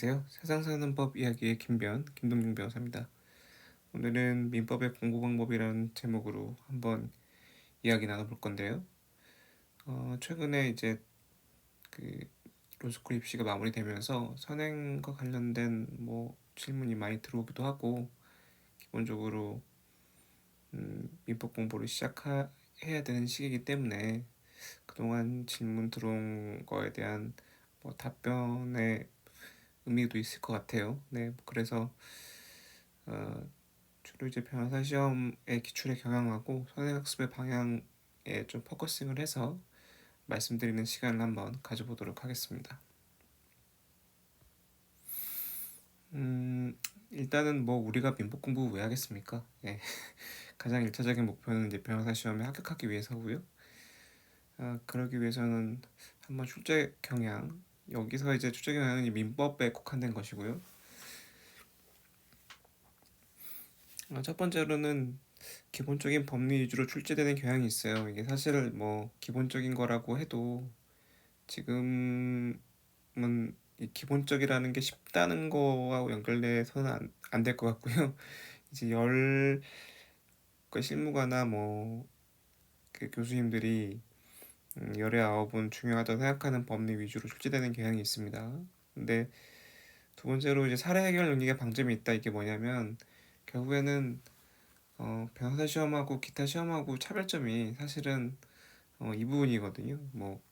안녕하세요. 세상 사는 법 이야기의 김동중 변호사입니다. 오늘은 민법의 공부 방법이라는 제목으로 한번 이야기 나눠볼 건데요. 최근에 이제 그 로스쿨 입시가 마무리되면서 선행과 관련된 질문이 많이 들어오기도 하고, 기본적으로 민법 공부를 시작해야 되는 시기이기 때문에 그동안 질문 들어온 거에 대한 답변의 의미도 있을 것 같아요. 네, 그래서 어, 주로 이제 변호사 시험의 기출에 경향하고 선행학습의 방향에 좀 포커싱을 해서 말씀드리는 시간을 한번 가져보도록 하겠습니다. 일단은 우리가 민법 공부 왜 하겠습니까? 예. 가장 일차적인 목표는 이제 변호사 시험에 합격하기 위해서고요. 그러기 위해서는 한번 출제 경향, 여기서 이제 출제 경향은 이 민법에 국한된 것이고요. 첫 번째로는 기본적인 법리 위주로 출제되는 경향이 있어요. 이게 사실 기본적인 거라고 해도 지금은 이 기본적이라는 게 쉽다는 거와 연결돼서는 안 될 것 같고요. 이제 그 실무가나 그 교수님들이 열의 아홉은 중요하다고 생각하는 법리 위주로 출제되는 경향이 있습니다. 근데 두 번째로 이제 사례 해결 능력에 방점이 있다. 이게 뭐냐면 결국에는 변호사 시험하고 기타 시험하고 차별점이 사실은 이 부분이거든요.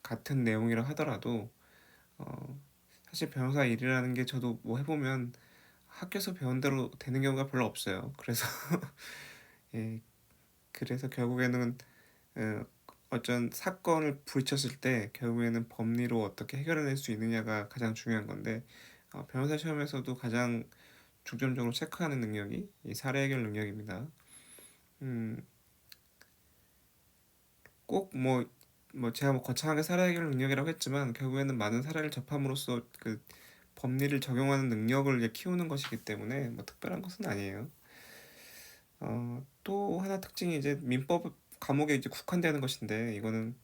같은 내용이라 하더라도 어, 사실 변호사 일이라는 게 저도 해보면 학교에서 배운 대로 되는 경우가 별로 없어요. 그래서 예, 그래서 결국에는 어, 어떤 사건을 부딪혔을 때 결국에는 법리로 어떻게 해결해낼 수 있느냐가 가장 중요한 건데, 변호사 시험에서도 가장 중점적으로 체크하는 능력이 이 사례 해결 능력입니다. 음, 꼭 제가 거창하게 사례 해결 능력이라고 했지만 결국에는 많은 사례를 접함으로써 그 법리를 적용하는 능력을 이제 키우는 것이기 때문에 특별한 것은 아니에요. 또 하나 특징이 이제 민법 과목에 이제 국한되는 것인데, 이거는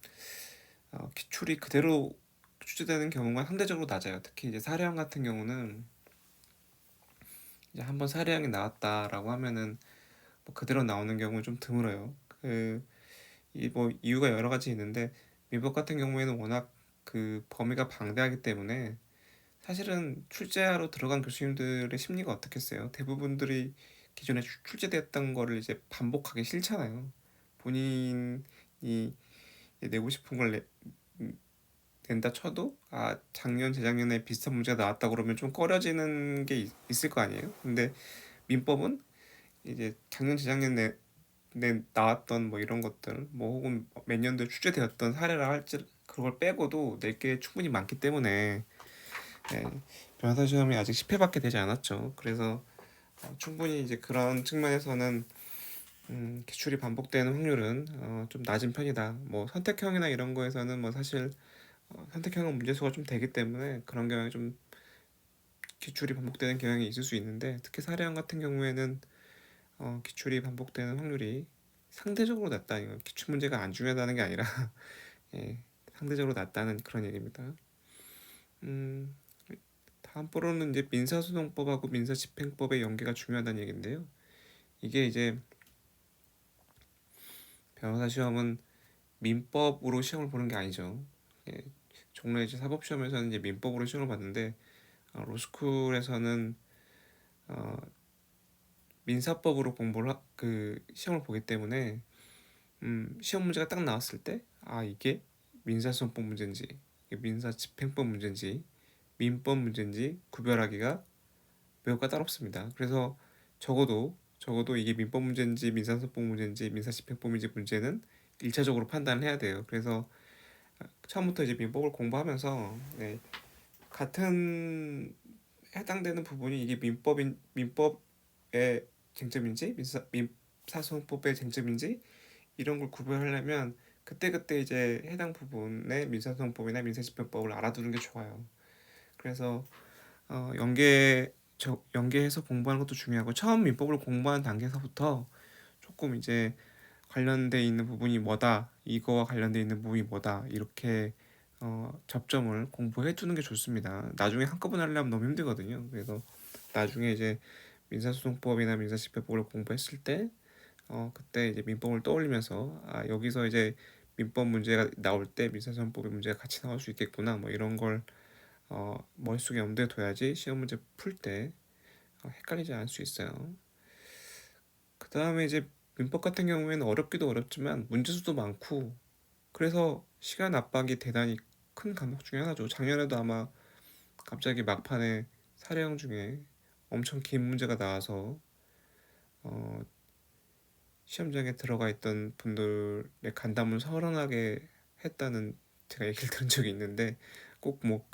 기출이 그대로 출제되는 경우가 상대적으로 낮아요. 특히 이제 사례형 같은 경우는 이제 한번 사례형이 나왔다라고 하면은 그대로 나오는 경우는 좀 드물어요. 이 이유가 여러 가지 있는데, 민법 같은 경우에는 워낙 그 범위가 방대하기 때문에 사실은 출제하러 들어간 교수님들의 심리가 어떻겠어요? 대부분들이 기존에 출제됐던 거를 이제 반복하기 싫잖아요. 본인이 내고 싶은 걸 낸다 쳐도 작년 재작년에 비슷한 문제가 나왔다 그러면 좀 꺼려지는 게 있을 거 아니에요. 근데 민법은 이제 작년 재작년에 나왔던 이런 것들 혹은 몇 년도에 출제되었던 사례라 할지 그걸 빼고도 낼 게 충분히 많기 때문에, 예, 변호사 시험이 아직 10회밖에 되지 않았죠. 그래서 충분히 이제 그런 측면에서는 기출이 반복되는 확률은 좀 낮은 편이다. 선택형이나 이런 거에서는 사실 선택형은 문제수가 좀 되기 때문에 그런 경향이 좀 기출이 반복되는 경향이 있을 수 있는데, 특히 사례형 같은 경우에는 기출이 반복되는 확률이 상대적으로 낮다. 이거 기출 문제가 안 중요하다는 게 아니라 예, 상대적으로 낮다는 그런 얘기입니다. 음, 다음으로는 이제 민사소송법하고 민사집행법의 연계가 중요하다는 얘기인데요. 이게 이제 변호사 시험은 민법으로 시험을 보는 게 아니죠. 예, 종래 이제 사법시험에서는 이제 민법으로 시험을 봤는데, 로스쿨에서는 어, 민사법으로 그 시험을 보기 때문에 시험 문제가 딱 나왔을 때 이게 민사소송법 문제인지 이게 민사집행법 문제인지 민법 문제인지 구별하기가 매우 까다롭습니다. 그래서 적어도 이게 민법 문제인지 민사소송법 문제인지 민사집행법인지 문제는 1차적으로 판단을 해야 돼요. 그래서 처음부터 이제 민법을 공부하면서, 네, 같은 해당되는 부분이 이게 민법의 쟁점인지 민사소송법의 쟁점인지 이런 걸 구별하려면 그때그때 이제 해당 부분의 민사소송법이나 민사집행법을 알아두는 게 좋아요. 그래서 연계해서 공부하는 것도 중요하고, 처음 민법을 공부하는 단계에서부터 조금 이제 관련돼 있는 부분이 뭐다, 이거와 관련돼 있는 부분이 뭐다, 이렇게 접점을 공부해 두는 게 좋습니다. 나중에 한꺼번에 하려면 너무 힘들거든요. 그래서 나중에 이제 민사소송법이나 민사집행법을 공부했을 때 그때 이제 민법을 떠올리면서 여기서 이제 민법 문제가 나올 때 민사소송법의 문제가 같이 나올 수 있겠구나 뭐 이런 걸 머릿속에 염두에 둬야지 시험 문제 풀 때 헷갈리지 않을 수 있어요. 그 다음에 이제 민법 같은 경우에는 어렵기도 어렵지만 문제수도 많고 그래서 시간 압박이 대단히 큰 과목 중에 하나죠. 작년에도 아마 갑자기 막판에 사례형 중에 엄청 긴 문제가 나와서 어, 시험장에 들어가 있던 분들의 간담을 서른하게 했다는 제가 얘기를 들은 적이 있는데 꼭 뭐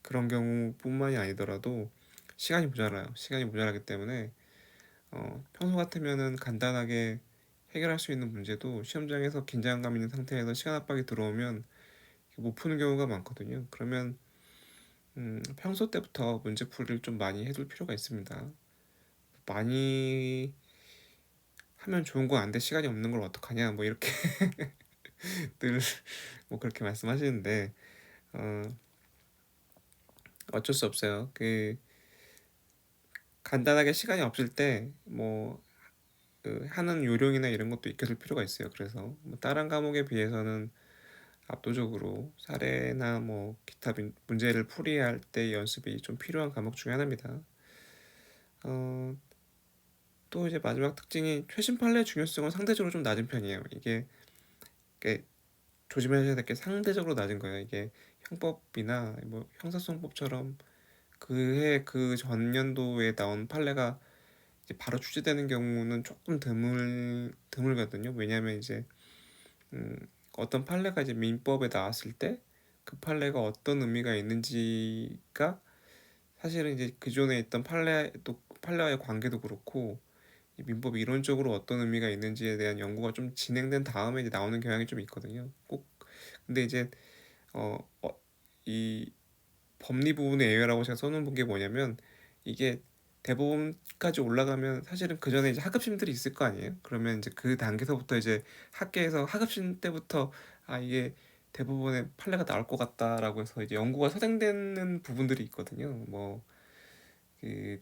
그런 경우뿐만이 아니더라도 시간이 모자라요. 시간이 모자라기 때문에 평소 같으면은 간단하게 해결할 수 있는 문제도 시험장에서 긴장감 있는 상태에서 시간 압박이 들어오면 못 푸는 경우가 많거든요. 그러면 평소 때부터 문제풀이를 좀 많이 해둘 필요가 있습니다. 많이 하면 좋은 건 안돼 시간이 없는 걸 어떡하냐 뭐 이렇게 늘 뭐 그렇게 말씀하시는데 어, 어쩔 수 없어요. 간단하게 시간이 없을 때뭐 하는 요령이나 이런 것도 익혀둘 필요가 있어요. 그래서 뭐 다른 과목에 비해서는 압도적으로 사례나 뭐 기타 문제를 풀이할 때 연습이 좀 필요한 과목 중에 하나입니다. 어, 또 이제 마지막 특징이 최신 판례의 중요성은 상대적으로 좀 낮은 편이에요. 이게 조심하셔야 될 게 상대적으로 낮은 거예요. 이게 형법이나 뭐 형사소송법처럼 그해 그 전년도에 나온 판례가 이제 바로 출제되는 경우는 조금 드물거든요. 왜냐하면 이제 음, 어떤 판례가 이제 민법에 나왔을 때 그 판례가 어떤 의미가 있는지가 사실은 이제 기존에 있던 판례와의 관계도 그렇고 이 민법이 이론적으로 어떤 의미가 있는지에 대한 연구가 좀 진행된 다음에 이제 나오는 경향이 좀 있거든요. 꼭 근데 이제 어, 어, 이 법리 부분의 예외라고 제가 써놓은 게 뭐냐면 이게 대법원까지 올라가면 사실은 그 전에 이제 하급심들이 있을 거 아니에요. 그러면 이제 그 단계에서부터 이제 학계에서 하급심 때부터 이게 대법원의 판례가 나올 것 같다라고 해서 이제 연구가 선행되는 부분들이 있거든요. 뭐 그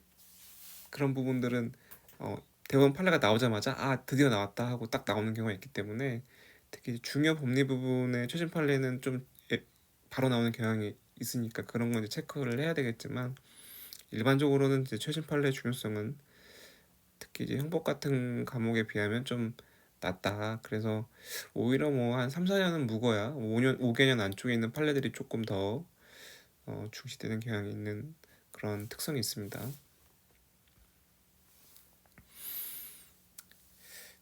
그런 부분들은 어, 대법원 판례가 나오자마자 드디어 나왔다 하고 딱 나오는 경우가 있기 때문에 특히 중요 법리 부분의 최신 판례는 좀 바로 나오는 경향이 있으니까 그런 건 이제 체크를 해야 되겠지만 일반적으로는 이제 최신 판례의 중요성은 특히 이제 형법 같은 과목에 비하면 좀 낮다. 그래서 오히려 뭐 한 3, 4년은 묵어야 5년, 5개년 안쪽에 있는 판례들이 조금 더 중시되는 경향이 있는 그런 특성이 있습니다.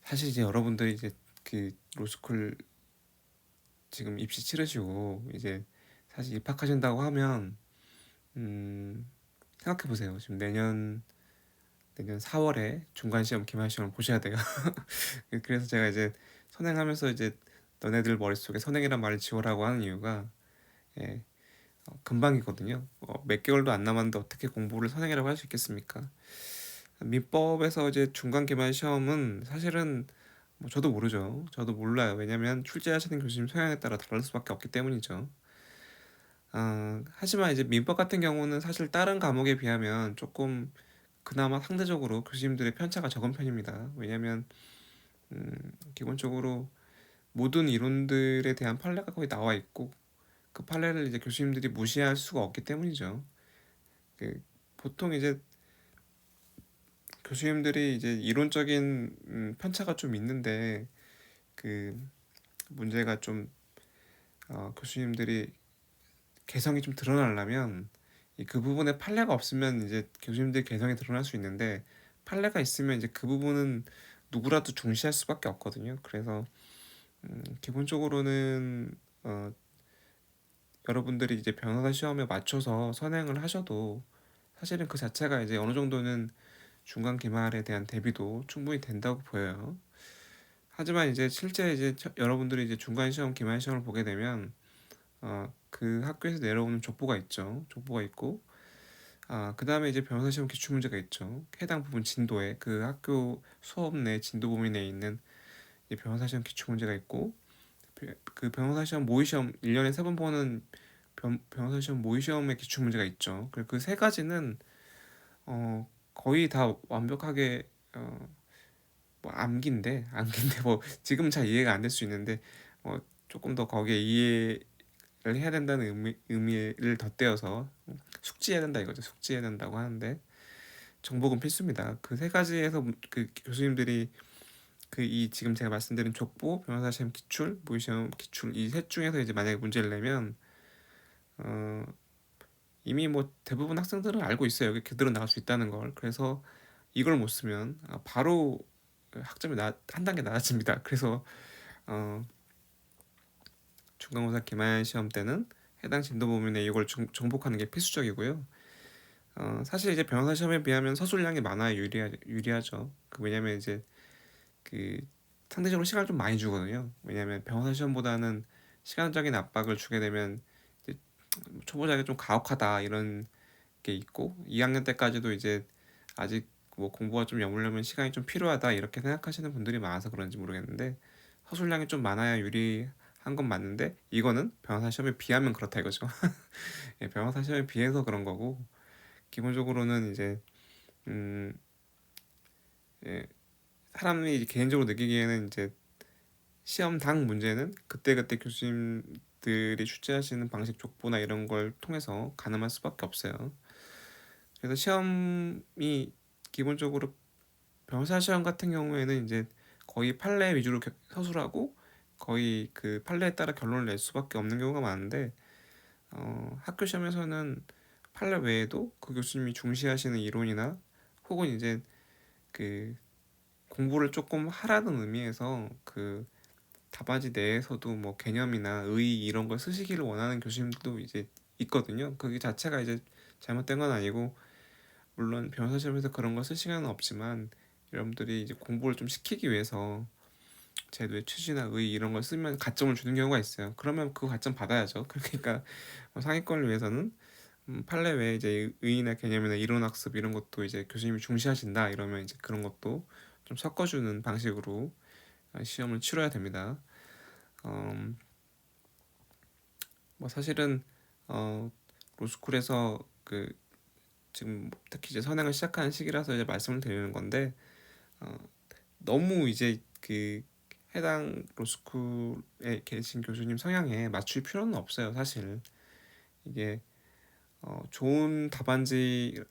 사실 이제 여러분들이 이제 그 로스쿨 지금 입시 치르시고 이제 사실 입학하신다고 하면 생각해 보세요. 지금 내년 4월에 중간 시험 기말 시험을 보셔야 돼요. 그래서 제가 이제 선행하면서 이제 너네들 머릿속에 선행이란 말을 지우라고 하는 이유가 예, 금방이거든요. 몇 개월도 안 남았는데 어떻게 공부를 선행이라고 할 수 있겠습니까? 민법에서 이제 중간 기말 시험은 사실은 뭐 저도 모르죠. 저도 몰라요. 왜냐면 출제하시는 교수님 성향에 따라 다를 수밖에 없기 때문이죠. 하지만 이제 민법 같은 경우는 사실 다른 과목에 비하면 조금 그나마 상대적으로 교수님들의 편차가 적은 편입니다. 왜냐면 기본적으로 모든 이론들에 대한 판례가 거의 나와 있고 그 판례를 이제 교수님들이 무시할 수가 없기 때문이죠. 그 보통 이제 교수님들이 이제 이론적인 편차가 좀 있는데 그 문제가 좀 교수님들이 개성이 좀 드러나려면 그 부분에 판례가 없으면 이제 교수님들 개성이 드러날 수 있는데 판례가 있으면 이제 그 부분은 누구라도 중시할 수밖에 없거든요. 그래서 기본적으로는 여러분들이 이제 변호사 시험에 맞춰서 선행을 하셔도 사실은 그 자체가 이제 어느 정도는 중간 기말에 대한 대비도 충분히 된다고 보여요. 하지만 이제 실제 이제 여러분들이 이제 중간 시험, 기말 시험을 보게 되면 그 학교에서 내려오는 족보가 있죠. 족보가 있고 그 다음에 이제 변호사 시험 기출 문제가 있죠. 해당 부분 진도에 그 학교 수업 내 진도 범위 내에 있는 이 변호사 시험 기출 문제가 있고 그 변호사 시험 모의 시험 1년에 3번 보는 변호사 시험 모의 시험의 기출 문제가 있죠. 그 세 가지는 거의 다 완벽하게 뭐 암기인데 뭐 지금 잘 이해가 안 될 수 있는데 조금 더 거기에 이해를 해야 된다는 의미를 덧대어서 숙지해야 된다 이거죠. 숙지해야 된다고 하는데 정복은 필수입니다. 그 세 가지에서 그 교수님들이 그 이 지금 제가 말씀드린 족보, 변호사 시험 기출, 모의 시험 기출 이 셋 중에서 이제 만약에 문제를 내면 어, 이미 뭐 대부분 학생들은 알고 있어요. 여기 그대로 나갈 수 있다는 걸. 그래서 이걸 못 쓰면 바로 학점이 한 단계 낮아집니다. 그래서 어, 중간고사 기말 시험 때는 해당 진도 범위내 이걸 정복하는 게 필수적이고요. 사실 이제 변호사 시험에 비하면 서술량이 많아야 유리하죠. 왜냐면 이제 그 상대적으로 시간을 좀 많이 주거든요. 왜냐면 변호사 시험보다는 시간적인 압박을 주게 되면 이제 초보자에게 좀 가혹하다 이런 게 있고 2학년 때까지도 이제 아직 뭐 공부가 좀 여물려면 시간이 좀 필요하다 이렇게 생각하시는 분들이 많아서 그런지 모르겠는데 서술량이 좀 많아야 유리한 건 맞는데 이거는 변호사 시험에 비하면 그렇다 이거죠. 예, 변호사 시험에 비해서 그런 거고 기본적으로는 이제 음, 예, 사람이 이제 개인적으로 느끼기에는 이제 시험당 문제는 그때그때 교수님들이 출제하시는 방식 족보나 이런 걸 통해서 가늠할 수밖에 없어요. 그래서 시험이 기본적으로 변호사 시험 같은 경우에는 이제 거의 판례 위주로 서술하고 거의 그 판례에 따라 결론을 낼 수밖에 없는 경우가 많은데 학교 시험에서는 판례 외에도 그 교수님이 중시하시는 이론이나 혹은 이제 그 공부를 조금 하라는 의미에서 그 답안지 내에서도 뭐 개념이나 의 이런 걸 쓰시기를 원하는 교수님도 이제 있거든요. 그게 자체가 이제 잘못된 건 아니고 물론 변호사 시험에서 그런 걸 쓸 시간은 없지만 여러분들이 이제 공부를 좀 시키기 위해서 제도의 취지나 의 이런 걸 쓰면 가점을 주는 경우가 있어요. 그러면 그 가점 받아야죠. 그러니까 상위권을 위해서는 판례 외에 이제 의의나 개념이나 이론 학습 이런 것도 이제 교수님이 중시하신다 이러면 이제 그런 것도 좀 섞어주는 방식으로 시험을 치러야 됩니다. 음, 뭐 사실은 어, 로스쿨에서 그 지금 특히 이제 선행을 시작하는 시기라서 이제 말씀을 드리는 건데 어, 너무 이제 그 해당 로스쿨에 계신 교수님 성향에 맞출 필요는 없어요. 사실 이게 좋은 답안지는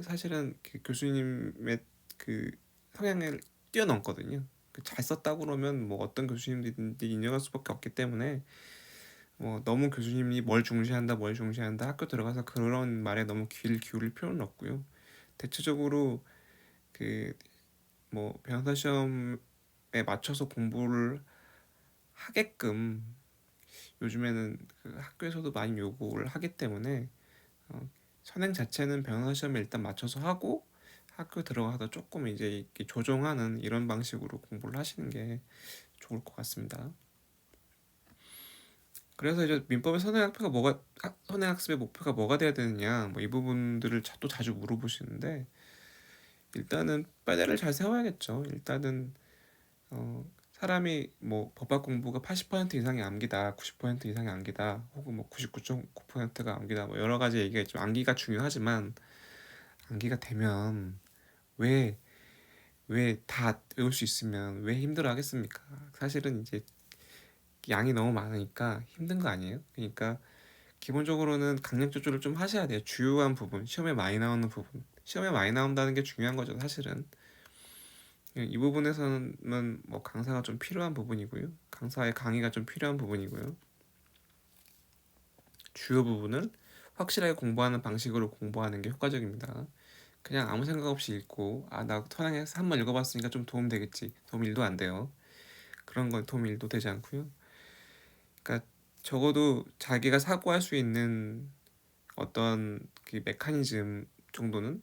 사실은 그 교수님의 그 성향을 뛰어넘거든요. 잘 썼다고 그러면 뭐 어떤 교수님들이 인정할 수밖에 없기 때문에 뭐 너무 교수님이 뭘 중시한다 학교 들어가서 그런 말에 너무 귀를 기울일 필요는 없고요. 대체적으로 그 뭐 변호사 시험에 맞춰서 공부를 하게끔 요즘에는 그 학교에서도 많이 요구를 하기 때문에 어, 선행 자체는 변호사 시험에 일단 맞춰서 하고 학교 들어가서 조금 이제 이렇게 조정하는 이런 방식으로 공부를 하시는 게 좋을 것 같습니다. 그래서 이제 민법의 선행학습의 목표가 뭐가 돼야 되느냐 뭐 이 부분들을 또 자주 물어보시는데 일단은 빨대를 잘 세워야겠죠. 일단은 사람이 뭐 법학 공부가 80% 이상이 암기다, 90% 이상이 암기다, 혹은 뭐 99.9%가 암기다, 뭐 여러 가지 얘기가 있죠. 암기가 중요하지만 암기가 되면 왜 왜 다 외울 수 있으면 왜 힘들어 하겠습니까? 사실은 이제 양이 너무 많으니까 힘든 거 아니에요? 그러니까 기본적으로는 강약 조절을 좀 하셔야 돼요. 주요한 부분, 시험에 많이 나오는 부분. 시험에 많이 나온다는 게 중요한 거죠, 사실은. 이 부분에서는 뭐 강사가 좀 필요한 부분이고요. 강사의 강의가 좀 필요한 부분이고요. 주요 부분을 확실하게 공부하는 방식으로 공부하는 게 효과적입니다. 그냥 아무 생각 없이 읽고 나 토양에서 한 번 읽어봤으니까 좀 도움 되겠지. 도움 1도 안 돼요. 그런 건 도움 1도 되지 않고요. 그러니까 적어도 자기가 사고할 수 있는 어떤 그 메커니즘 정도는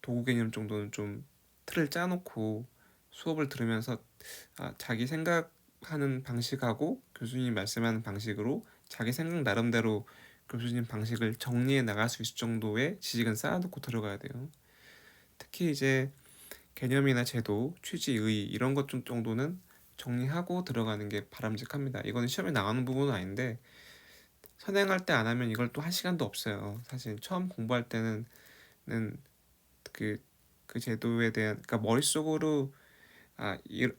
도구 개념 정도는 좀 틀을 짜놓고 수업을 들으면서 자기 생각하는 방식하고 교수님 말씀하는 방식으로 자기 생각 나름대로 교수님 방식을 정리해 나갈 수 있을 정도의 지식은 쌓아놓고 들어가야 돼요. 특히 이제 개념이나 제도, 취지, 의 이런 것 좀 정도는 정리하고 들어가는 게 바람직합니다. 이거는 시험에 나가는 부분은 아닌데 선행할 때 안 하면 이걸 또 할 시간도 없어요. 사실 처음 공부할 때는 그, 그 제도에 대한, 그러니까 머릿속으로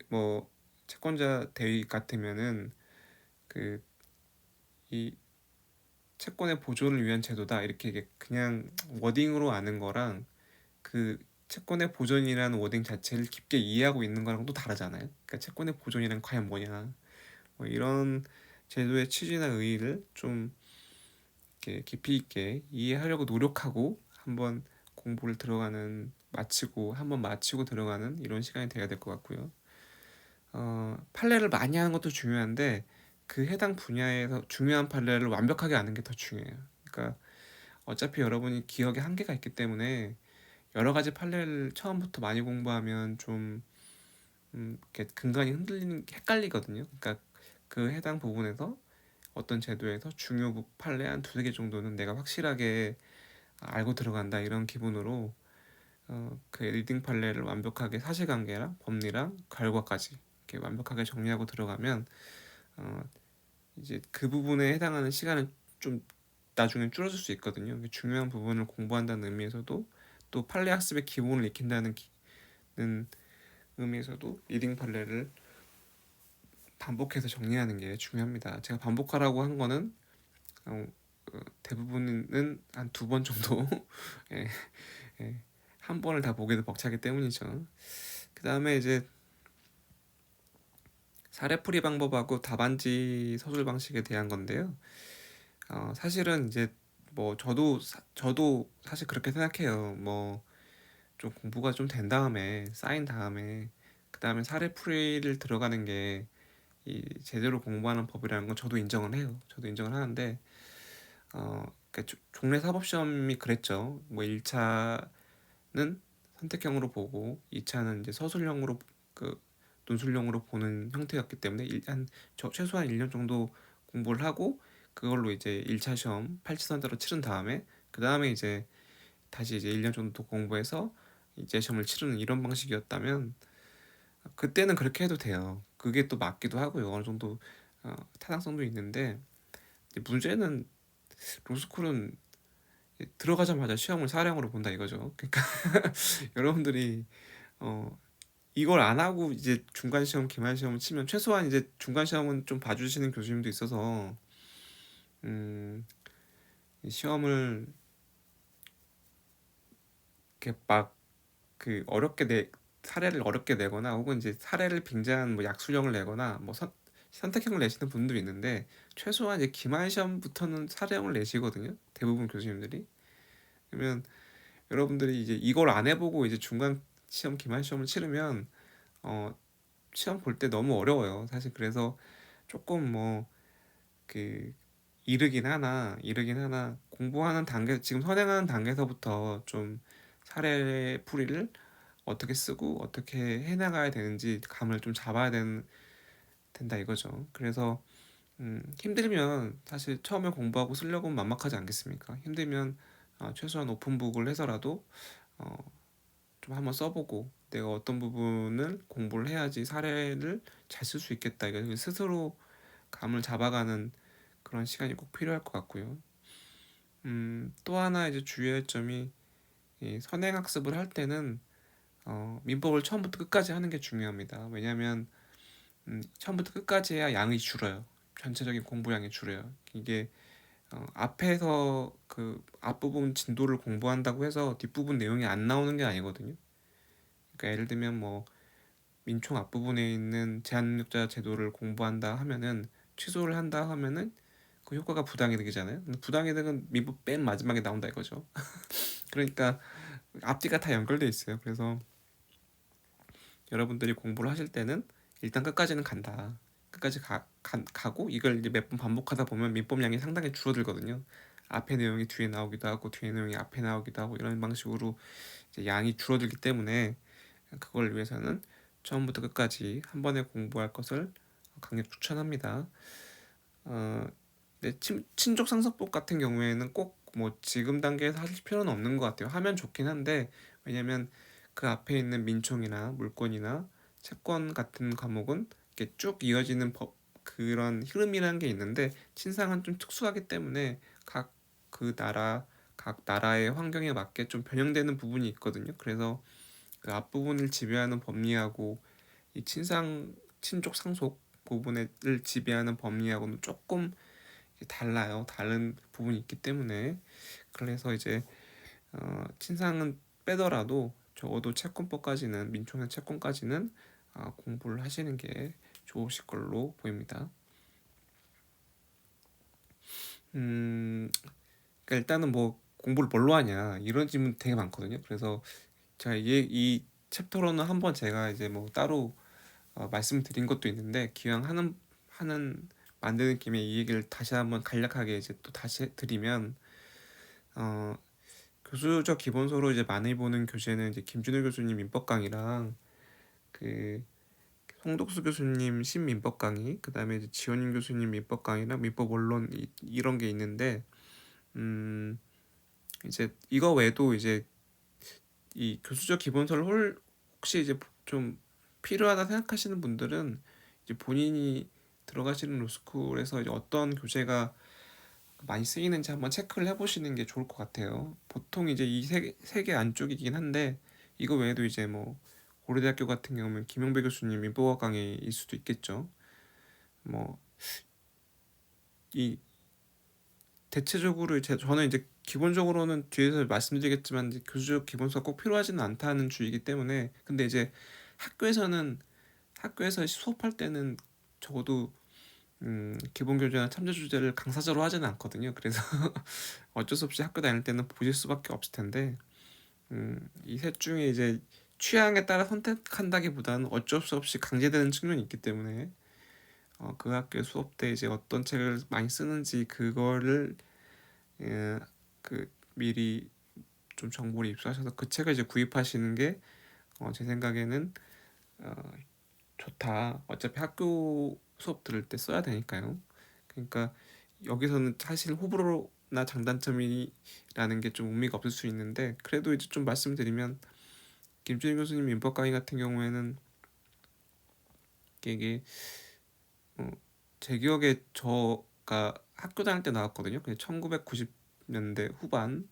뭐 채권자 대위 같으면은 그 이 채권의 보존을 위한 제도다 이렇게 그냥 워딩으로 아는 거랑 그 채권의 보존이라는 워딩 자체를 깊게 이해하고 있는 거랑 또 다르잖아요. 그러니까 채권의 보존이란 과연 뭐냐, 뭐 이런 제도의 취지나 의의를 좀 이렇게 깊이 있게 이해하려고 노력하고 한번 공부를 들어가는 마치고 한번 마치고 들어가는 이런 시간이 돼야 될 것 같고요. 판례를 많이 하는 것도 중요한데 그 해당 분야에서 중요한 판례를 완벽하게 아는 게 더 중요해요. 그러니까 어차피 여러분이 기억에 한계가 있기 때문에 여러 가지 판례를 처음부터 많이 공부하면 좀 이렇게 근간이 흔들리는 헷갈리거든요. 그러니까 그 해당 부분에서 어떤 제도에서 중요 판례 한 두세 개 정도는 내가 확실하게 알고 들어간다 이런 기분으로 그 리딩 판례를 완벽하게 사실관계랑 법리랑 결과까지 이렇게 완벽하게 정리하고 들어가면 어, 이제 그 부분에 해당하는 시간은 좀 나중에 줄어들 수 있거든요. 중요한 부분을 공부한다는 의미에서도 또 판례 학습의 기본을 익힌다는 의미에서도 리딩 판례를 반복해서 정리하는 게 중요합니다. 제가 반복하라고 한 거는 어, 대부분은 한 두 번 정도 예, 예, 한 번을 다 보기도 벅차기 때문이죠. 그 다음에 이제 사례풀이 방법하고 답안지 서술 방식에 대한 건데요. 사실은 이제 뭐 저도 사실 그렇게 생각해요. 뭐 좀 공부가 좀 된 다음에 쌓인 다음에 그 다음에 사례풀이를 들어가는 게 이 제대로 공부하는 법이라는 건 저도 인정을 해요. 저도 인정을 하는데 그러니까 종래 사법시험이 그랬죠. 뭐 1차는 선택형으로 보고 2차는 이제 서술형으로 그 논술형으로 보는 형태였기 때문에 최소한 1년 정도 공부를 하고 그걸로 이제 1차 시험 8지선대로 치른 다음에 그 다음에 이제 다시 이제 1년 정도 공부해서 이제 시험을 치르는 이런 방식이었다면 그때는 그렇게 해도 돼요. 그게 또 맞기도 하고요. 어느 정도 타당성도 있는데 이제 문제는 로스쿨은 들어가자마자 시험을 사량으로 본다 이거죠. 그러니까 여러분들이 어 이걸 안 하고 이제 중간 시험, 기말 시험을 치면 최소한 이제 중간 시험은 좀 봐주시는 교수님도 있어서 음, 시험을 이렇게 막 그 어렵게 사례를 어렵게 내거나 혹은 이제 사례를 빙자한 뭐 약수령을 내거나 뭐 선택형을 내시는 분들이 있는데 최소한 이제 기말 시험부터는 사례형을 내시거든요. 대부분 교수님들이. 그러면 여러분들이 이제 이걸 안 해보고 이제 중간 시험, 기말 시험을 치르면 어, 시험 볼 때 너무 어려워요. 사실 그래서 조금 뭐 그 이르긴 하나 공부하는 단계 지금 선행하는 단계에서부터 좀 사례 풀이를 어떻게 쓰고 어떻게 해나가야 되는지 감을 좀 잡아야 된다 이거죠. 그래서 힘들면 사실 처음에 공부하고 쓰려고 하면 만막하지 않겠습니까? 힘들면 최소한 오픈북을 해서라도 어, 좀 한번 써보고 내가 어떤 부분을 공부를 해야지 사례를 잘 쓸 수 있겠다 이거 스스로 감을 잡아가는 그런 시간이 꼭 필요할 것 같고요. 또 하나 이제 주의할 점이 이 선행학습을 할 때는 민법을 처음부터 끝까지 하는 게 중요합니다. 왜냐하면 처음부터 끝까지 해야 양이 줄어요. 전체적인 공부량이 줄어요. 이게 앞에서 그 앞부분 진도를 공부한다고 해서 뒷부분 내용이 안 나오는 게 아니거든요. 그러니까 예를 들면 뭐 민총 앞부분에 있는 제한능력자 제도를 공부한다 하면은 취소를 한다 하면은 그 효과가 부당이득이잖아요. 근데 부당이득은 민법 맨 마지막에 나온다 이거죠. 그러니까 앞뒤가 다 연결돼 있어요. 그래서 여러분들이 공부를 하실 때는 일단 끝까지는 간다. 끝까지 가고 이걸 이제 몇 번 반복하다 보면 민법량이 상당히 줄어들거든요. 앞에 내용이 뒤에 나오기도 하고 뒤에 내용이 앞에 나오기도 하고 이런 방식으로 이제 양이 줄어들기 때문에 그걸 위해서는 처음부터 끝까지 한 번에 공부할 것을 강력 추천합니다. 어, 친족 상속법 같은 경우에는 꼭 뭐 지금 단계에서 하실 필요는 없는 것 같아요. 하면 좋긴 한데 왜냐면 그 앞에 있는 민총이나 물권이나 채권 같은 과목은 이렇게 쭉 이어지는 그런 흐름이라는 게 있는데, 친상은 좀 특수하기 때문에 각 나라의 환경에 맞게 좀 변형되는 부분이 있거든요. 그래서 그 앞부분을 지배하는 법리하고 이 친족 상속 부분을 지배하는 법리하고는 조금 달라요. 다른 부분이 있기 때문에. 그래서 이제 친상은 빼더라도 적어도 채권법까지는, 민초나 채권까지는 공부를 하시는 게 좋으실 걸로 보입니다. 그러니까 일단은 뭐 공부를 뭘로 하냐 이런 질문 되게 많거든요. 그래서 제가 이 챕터로는 한번 제가 이제 뭐 따로 말씀드린 것도 있는데, 기왕 하는 만드는 김에 이 얘기를 다시 한번 간략하게 이제 또 다시 드리면, 어, 교수적 기본서로 이제 많이 보는 교재는 이제 김준호 교수님 민법 강의랑 그 송독수 교수님 신민법 강의, 그다음에 이제 지원인 교수님 민법 강의랑 민법 원론 이런 게 있는데, 음, 이제 이거 외에도 이제 이 교수적 기본서를 혹시 이제 좀 필요하다 생각하시는 분들은 이제 본인이 들어가시는 로스쿨에서 이제 어떤 교재가 많이 쓰이는지 한번 체크를 해보시는 게 좋을 것 같아요. 보통 이제 이 세 개 안쪽이긴 한데, 이거 외에도 이제 뭐 고려대학교 같은 경우는 김영배 교수님 민법학 강의일 수도 있겠죠. 뭐 이 대체적으로 저는 이제 기본적으로는 뒤에서 말씀드리겠지만, 이제 교수적 기본서가 꼭 필요하지는 않다는 주의이기 때문에. 근데 이제 학교에서 수업할 때는 적어도 기본 교재나 참조 주제를 강사적으로 하지는 않거든요. 그래서 어쩔 수 없이 학교 다닐 때는 보실 수밖에 없을 텐데, 이 셋 중에 이제 취향에 따라 선택한다기보다는 어쩔 수 없이 강제되는 측면이 있기 때문에, 그 학교 수업 때 이제 어떤 책을 많이 쓰는지 그거를 미리 좀 정보를 입수하셔서 그 책을 이제 구입하시는 게 제 생각에는 어, 좋다. 어차피 학교 수업 들을 때 써야 되니까요. 그러니까 여기서는 사실 호불호나 장단점이라는 게 좀 의미가 없을 수 있는데, 그래도 이제 좀 말씀드리면, 김준일 교수님 민법 강의 같은 경우에는 이게 어, 제 기억에 저가 학교 다닐 때 나왔거든요. 그냥 1990년대 후반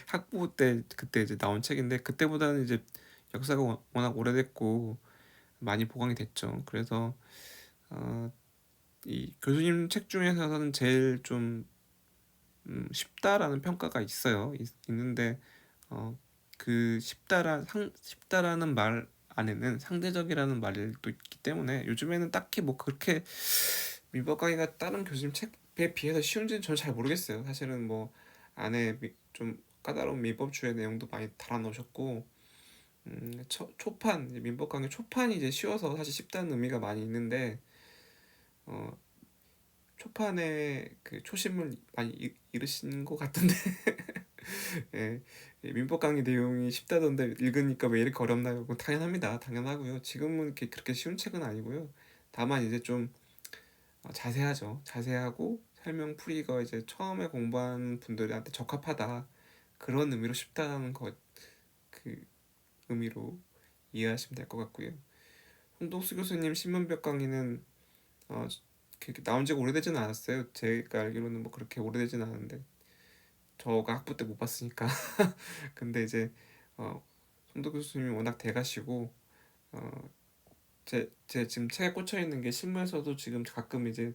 학부 때 그때 이제 나온 책인데, 그때보다는 이제 역사가 워낙 오래됐고 많이 보강이 됐죠. 그래서 어, 이 교수님 책 중에서는 제일 좀 쉽다라는 평가가 있는데, 어, 그 쉽다라는 말 안에는 상대적이라는 말이 또 있기 때문에, 요즘에는 딱히 뭐 그렇게 민법 강의가 다른 교수님 책에 비해서 쉬운지는 저는 잘 모르겠어요. 사실은 뭐 안에 좀 까다로운 민법주의 내용도 많이 달아 넣으셨고, 초판 민법 강의 초판이 이제 쉬워서 사실 쉽다는 의미가 많이 있는데, 어, 초판에 그 초심을 많이 잃으신 것 같은데. 예, 민법 강의 내용이 쉽다던데 읽으니까 왜 이렇게 어렵나요? 그건 당연합니다. 당연하고요. 지금은 그렇게 쉬운 책은 아니고요. 다만 이제 좀 자세하죠. 자세하고 설명 풀이가 이제 처음에 공부하는 분들한테 적합하다, 그런 의미로 쉽다는 그 의미로 이해하시면 될 것 같고요. 홍덕수 교수님 신문벽 강의는 어, 나온 지가 오래되지는 않았어요. 제가 알기로는 뭐 그렇게 오래되지는 않은데, 저가 학부 때 못 봤으니까. 근데 이제 손도 교수님이 워낙 대가시고, 어, 제 지금 책에 꽂혀 있는 게 신문에서도 지금 가끔 이제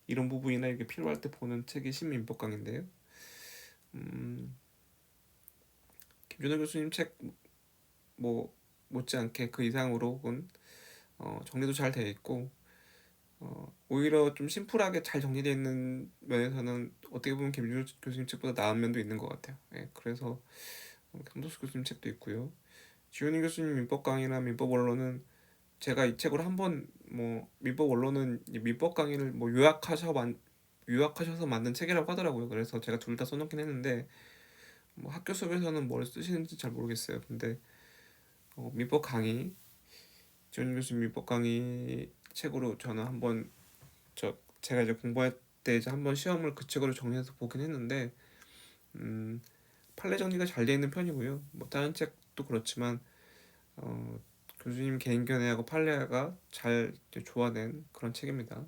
이런 부분이나 이게 필요할 때 보는 책이 신민법강인데요. 음, 김준호 교수님 책 뭐 못지않게 그 이상으로 혹은 정리도 잘 되어 있고, 오히려 좀 심플하게 잘 정리되어 있는 면에서는 어떻게 보면 김준호 교수님 책보다 나은 면도 있는 것 같아요. 예, 그래서 김도수 교수님 책도 있고요. 지훈이 교수님 민법 강의나 민법 원론은 제가 이 책으로 한번 뭐 민법 원론은 민법 강의를 뭐 요약하셔서 만든 책이라고 하더라고요. 그래서 제가 둘 다 써놓긴 했는데, 뭐 학교 수업에서는 뭘 쓰시는지 잘 모르겠어요. 근데 민법 강의, 지훈 교수님 민법 강의 책으로 저는 한번 제가 이제 공부할 때 이제 한번 시험을 그 책으로 정리해서 보긴 했는데, 음, 판례 정리가 잘 돼 있는 편이고요. 뭐 다른 책도 그렇지만 어, 교수님 개인견해하고 판례가 잘 이제 조화된 그런 책입니다.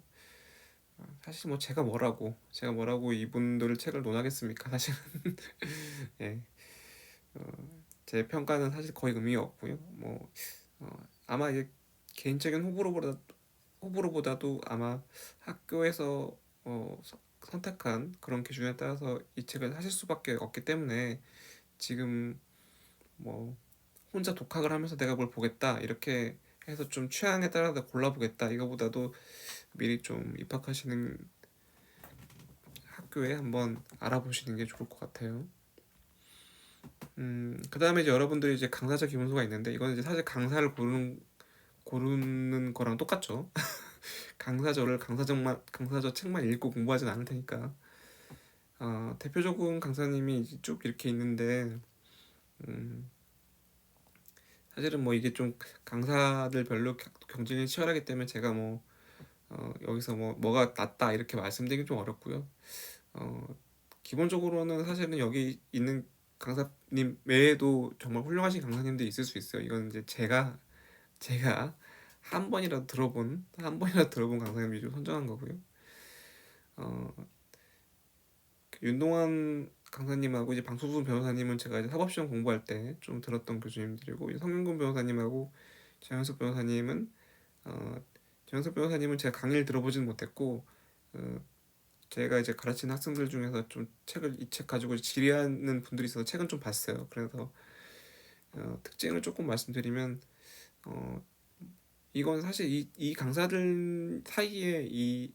사실 뭐 제가 뭐라고 이분들 책을 논하겠습니까? 사실 예, 어, 제 평가는 사실 거의 의미가 없고요. 뭐 아마 이제 개인적인 호불호보다도 아마 학교에서 선택한 그런 기준에 따라서 이 책을 하실 수밖에 없기 때문에 지금 뭐 혼자 독학을 하면서 내가 뭘 보겠다 이렇게 해서 좀 취향에 따라서 골라보겠다 이거보다도 미리 좀 입학하시는 학교에 한번 알아보시는 게 좋을 것 같아요. 그 다음에 이제 여러분들이 이제 강사자 기본소가 있는데 이거는 이제 사실 강사를 고르는 거랑 똑같죠. 강사저 책만 읽고 공부하진 않을 테니까. 대표적인 강사님이 이제 쭉 이렇게 있는데 음, 사실은 뭐 이게 좀 강사들 별로 경쟁이 치열하기 때문에 제가 뭐 여기서 뭐가 낫다 이렇게 말씀드리기 좀 어렵고요. 어, 기본적으로는 사실은 여기 있는 강사님 외에도 정말 훌륭하신 강사님들이 있을 수 있어요. 이건 이제 제가 한 번이라도 들어본 강사님 위주로 선정한 거고요. 어, 그 윤동환 강사님하고 이제 방수순 변호사님은 제가 이제 사법시험 공부할 때 좀 들었던 교수님들이고, 이제 성윤근 변호사님하고 장현석 변호사님은 어, 장현석 변호사님은 제가 강의를 들어보지는 못했고, 어, 제가 이제 가르치는 학생들 중에서 좀 이 책 가지고 질의하는 분들이 있어서 책은 좀 봤어요. 그래서 특징을 조금 말씀드리면 어, 이건 사실 이 강사들 사이에 이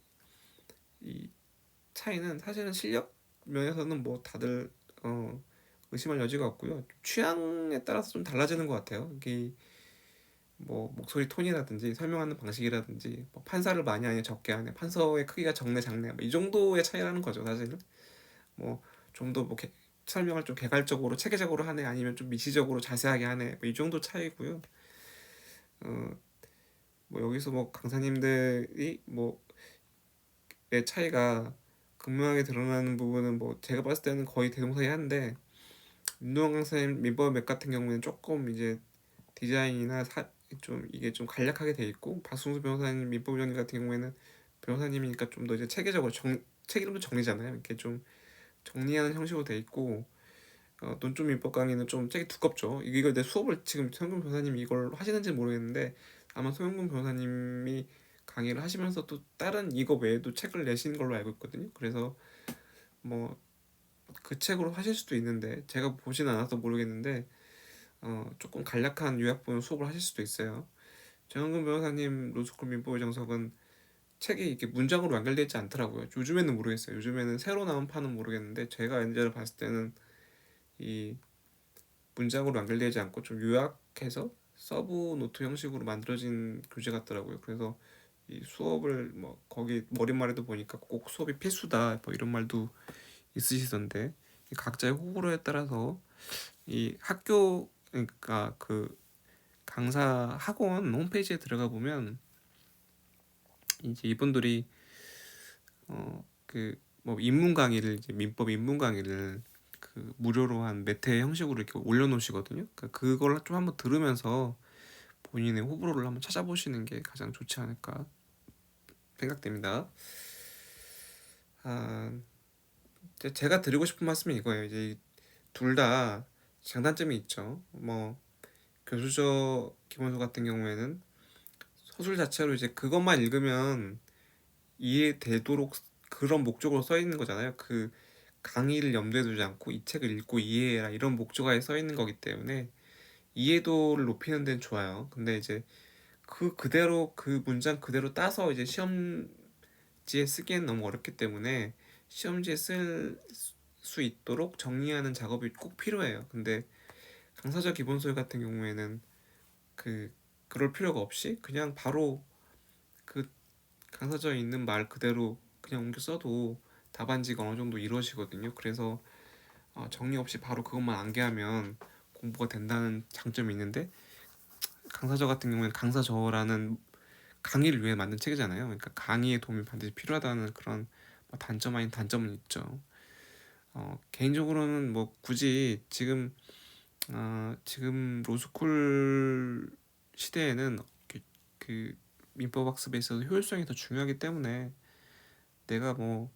차이는 사실은 실력 면에서는 뭐 다들 어, 의심할 여지가 없고요. 취향에 따라서 좀 달라지는 것 같아요. 이게 뭐 목소리 톤이라든지 설명하는 방식이라든지 뭐 판사를 많이 하냐 적게 하냐, 판서의 크기가 적네 작네 뭐이 정도의 차이라는 거죠. 사실은 뭐 좀 더 뭐 설명을 좀 개괄적으로 체계적으로 하네 아니면 좀 미시적으로 자세하게 하네 뭐이 정도 차이고요. 어, 뭐 여기서 뭐 강사님들이 뭐의 차이가 극명하게 드러나는 부분은 뭐 제가 봤을 때는 거의 대동사이한데, 윤동환 강사님 민법 맥 같은 경우에는 조금 이제 디자인이나 좀 이게 좀 간략하게 돼 있고, 박승수 변호사님 민법 정리 같은 경우에는 변호사님이니까 좀 더 이제 체계적으로 책 이름도 정리잖아요. 이렇게 좀 정리하는 형식으로 돼 있고, 논점 민법 강의는 좀 책이 두껍죠. 이거 내 수업을 지금 성균 변호사님이 이걸 하시는지 모르겠는데 아마 소영근 변호사님이 강의를 하시면서 또 다른 이거 외에도 책을 내신 걸로 알고 있거든요. 그래서 뭐 그 책으로 하실 수도 있는데 제가 보진 않아서 모르겠는데 조금 간략한 요약본 수업을 하실 수도 있어요. 정현근 변호사님 로스쿨 민법의 정석은 책이 이렇게 문장으로 연결되어 있지 않더라고요. 요즘에는 모르겠어요. 요즘에는 새로 나온 판은 모르겠는데 제가 예전에 봤을 때는 이 문장으로 연결되지 않고 좀 요약해서 서브 노트 형식으로 만들어진 교재 같더라고요. 그래서 이 수업을 뭐 거기 머릿말에도 보니까 꼭 수업이 필수다 뭐 이런 말도 있으시던데, 이 각자의 호불호에 따라서 이 학교 그러니까 그 강사 학원 홈페이지에 들어가 보면 이제 이분들이 그 뭐 입문 강의를 이제 민법 입문 강의를 그 무료로 한 몇 회 형식으로 이렇게 올려놓으시거든요. 그러니까 그걸 좀 한번 들으면서 본인의 호불호를 한번 찾아보시는 게 가장 좋지 않을까 생각됩니다. 아, 제가 드리고 싶은 말씀은 이거예요. 이제 둘 다 장단점이 있죠. 뭐 교수저 기본서 같은 경우에는 서술 자체로 이제 그것만 읽으면 이해되도록 그런 목적으로 써 있는 거잖아요. 그 강의를 염두에 두지 않고 이 책을 읽고 이해해라 이런 목적하에 써 있는 거기 때문에 이해도를 높이는 데는 좋아요. 근데 이제 그대로 그 문장 그대로 따서 이제 시험지에 쓰기엔 너무 어렵기 때문에 시험지에 쓸 수 있도록 정리하는 작업이 꼭 필요해요. 근데 강사자 기본소개 같은 경우에는 그 그럴 필요가 없이 그냥 바로 그 강사자에 있는 말 그대로 그냥 옮겨 써도 답안지가 어느 정도 이루어지거든요. 그래서 정리 없이 바로 그것만 암기하면 공부가 된다는 장점이 있는데, 강사저 같은 경우에는 강사저라는 강의를 위해 만든 책이잖아요. 그러니까 강의의 도움이 반드시 필요하다는 그런 뭐 단점 아닌 단점은 있죠. 개인적으로는 뭐 굳이 지금 로스쿨 시대에는 그 민법 학습에 있어서 효율성이 더 중요하기 때문에 내가 뭐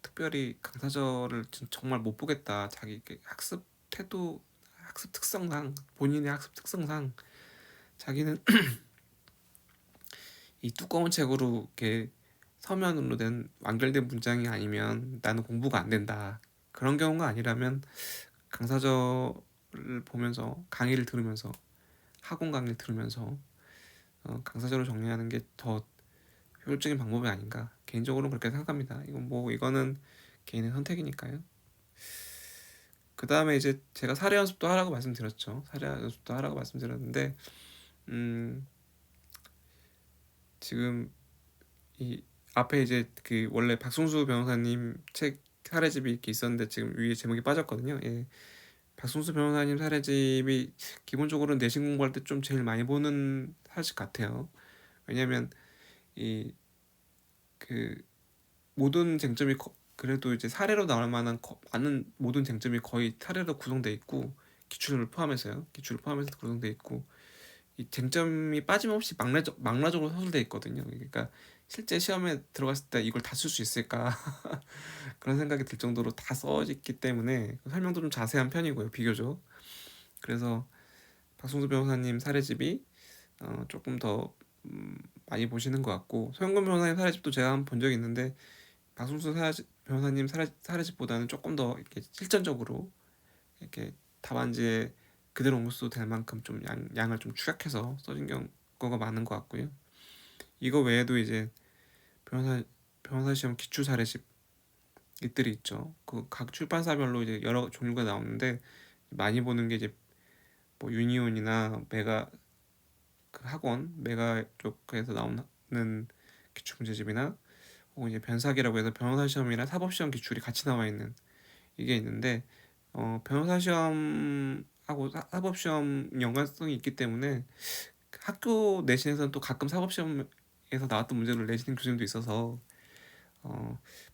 특별히 강사절을 정말 못 보겠다, 자기 학습 태도, 학습 특성상, 본인의 학습 특성상 자기는 이 두꺼운 책으로 이렇게 서면으로 된 완결된 문장이 아니면 나는 공부가 안 된다, 그런 경우가 아니라면 강사절을 보면서, 강의를 들으면서, 학원 강의를 들으면서 강사절을 정리하는 게 더 효율적인 방법이 아닌가, 개인적으로는 그렇게 생각합니다. 이거는 개인의 선택이니까요. 그 다음에 이제 제가 사례 연습도 하라고 말씀드렸죠. 사례 연습도 하라고 말씀드렸는데, 음, 지금 이 앞에 이제 그 원래 박승수 변호사님 책 사례집이 이렇게 있었는데 지금 위에 제목이 빠졌거든요. 예. 박승수 변호사님 사례집이 기본적으로 내신 공부할 때 좀 제일 많이 보는 사례집 같아요. 왜냐면 이 그 모든 쟁점이 그래도 이제 사례로 나올 만한 많은 모든 쟁점이 거의 사례로 구성돼 있고, 기출을 포함해서요. 기출을 포함해서 구성돼 있고, 이 쟁점이 빠짐없이 망라적으로 서술돼 있거든요. 그러니까 실제 시험에 들어갔을 때 이걸 다 쓸 수 있을까 그런 생각이 들 정도로 다 써있기 때문에 설명도 좀 자세한 편이고요, 비교적. 그래서 박성수 변호사님 사례집이 조금 더 많이 보시는 것 같고, 소영근 변호사님 사례집도 제가 한번 본 적이 있는데 박성수 변호사님 사례집보다는 조금 더 이렇게 실전적으로 이렇게 답안지에 그대로 옮겨도 될 만큼 좀 양을 좀 축약해서 써진 경우가 많은 것 같고요. 이거 외에도 이제 변호사 시험 기출 사례집 이 있죠. 그 각 출판사별로 이제 여러 종류가 나오는데, 많이 보는 게 이제 뭐 유니온이나 메가, 그 학원 메가 쪽에서 나오는 기출 문제집이나, 혹은 이제 변사기라고 해서 변호사 시험이랑 사법 시험 기출이 같이 나와 있는 이게 있는데, 변호사 시험하고 사법 시험 연관성이 있기 때문에 학교 내신에서는 또 가끔 사법 시험에서 나왔던 문제를 내시는 교수님도 있어서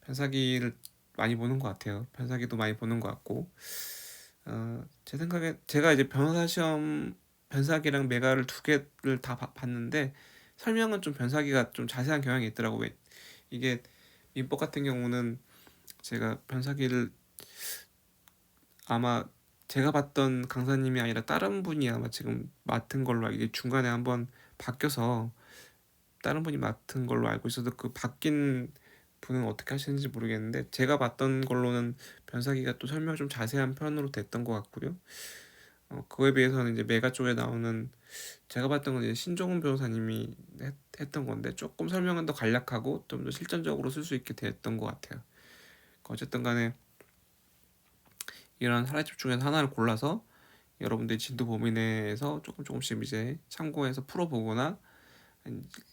변사기를 많이 보는 것 같아요. 변사기도 많이 보는 것 같고, 제 생각에 제가 이제 변호사 시험 변사기랑 메가를 두 개를 다 봤는데, 설명은 좀 변사기가 좀 자세한 경향이 있더라고. 왜 이게 민법 같은 경우는 제가 변사기를 아마 제가 봤던 강사님이 아니라 다른 분이 아마 지금 맡은 걸로, 이게 중간에 한번 바뀌어서 다른 분이 맡은 걸로 알고 있어서 그 바뀐 분은 어떻게 하시는지 모르겠는데, 제가 봤던 걸로는 변사기가 또 설명이 좀 자세한 편으로 됐던 것 같고요. 그거에 비해서는 이제 메가 쪽에 나오는, 제가 봤던 건 이제 신종훈 변호사님이 했던 건데 조금 설명은 더 간략하고 좀 더 실전적으로 쓸 수 있게 됐던 것 같아요. 어쨌든 간에 이런 사례집 중에서 하나를 골라서 여러분들이 진도 범위 내에서 조금씩 이제 참고해서 풀어보거나,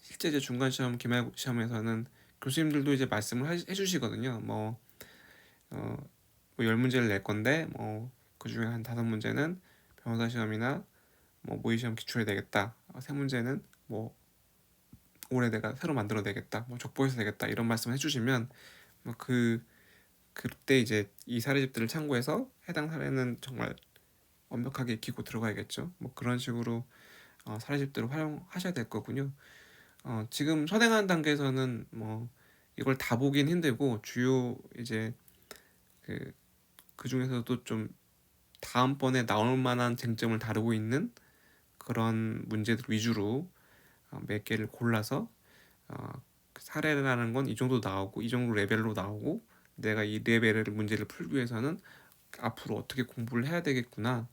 실제 이제 중간 시험, 기말 시험에서는 교수님들도 이제 말씀을 해주시거든요. 어, 뭐 10문제를 낼 건데 그 중에 한 5문제는 변호사 시험이나 모의 시험 기출에 내겠다. 3문제는 올해 내가 새로 만들어 내겠다. 족보에서 내겠다. 이런 말씀 해주시면 그때 이제 이 사례집들을 참고해서 해당 사례는 정말 완벽하게 익히고 들어가야겠죠. 그런 식으로 사례집들을 활용하셔야 될 거군요. 지금 선행하는 단계에서는 이걸 다 보긴 힘들고, 주요 이제 그 중에서도 좀 다음번에 나올 만한 쟁점을 다루고 있는 그런 문제들 위주로 몇 개를 골라서, 그 사례라는 건 이 정도 나오고 이 정도 레벨로 나오고, 내가 이 레벨의 문제를 풀기 위해서는 앞으로 어떻게 공부를 해야 되겠구나,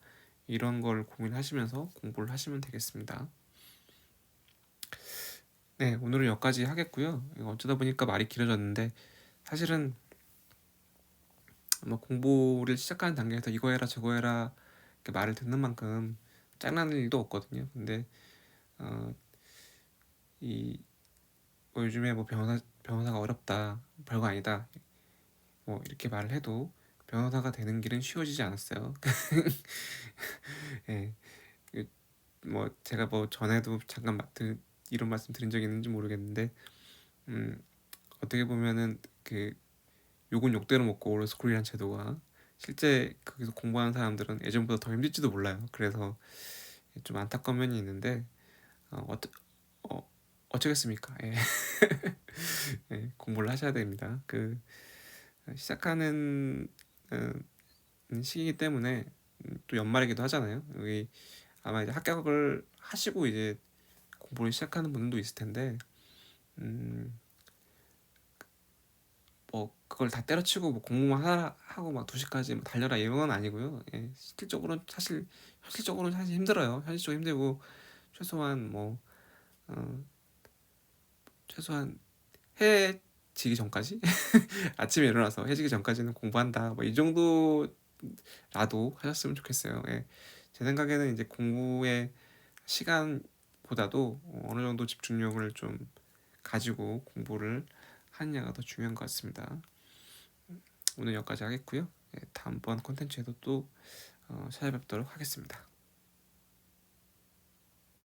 이런 걸 고민하시면서 공부를 하시면 되겠습니다. 네, 오늘은 여기까지 하겠고요. 어쩌다 보니까 말이 길어졌는데, 사실은 공부를 시작하는 단계에서 이거 해라 저거 해라 이렇게 말을 듣는 만큼 짱나는 일도 없거든요. 근데 어, 이 요즘에 변호사가 어렵다, 별거 아니다, 이렇게 말을 해도 변호사가 되는 길은 쉬워지지 않았어요. 예, 제가 전에도 잠깐 이런 말씀 드린 적이 있는지 모르겠는데, 음, 어떻게 보면은 욕은 욕대로 먹고 올스쿨이라는 제도가 실제 거기서 공부하는 사람들은 예전보다 더 힘들지도 몰라요. 그래서 좀 안타까운 면이 있는데, 어, 어쩌겠습니까? 예. 예, 공부를 하셔야 됩니다. 시작하는 시기이기 때문에 또 연말이기도 하잖아요. 여기 아마 이제 합격을 하시고 이제 공부를 시작하는 분들도 있을 텐데 음, 뭐 그걸 다 때려치고 뭐 공부만 하고 막 2시까지 뭐 달려라 이런 건 아니고요. 예, 현실적으로는 사실 힘들어요. 현실적으로 힘들고 최소한 뭐 어, 최소한 해 지기 전까지 아침에 일어나서 해지기 전까지는 공부한다. 뭐 이 정도라도 하셨으면 좋겠어요. 예. 제 생각에는 이제 공부의 시간보다도 어느 정도 집중력을 좀 가지고 공부를 하느냐가 더 중요한 것 같습니다. 오늘 여기까지 하겠고요. 예, 다음번 콘텐츠에도 또 찾아뵙도록 하겠습니다.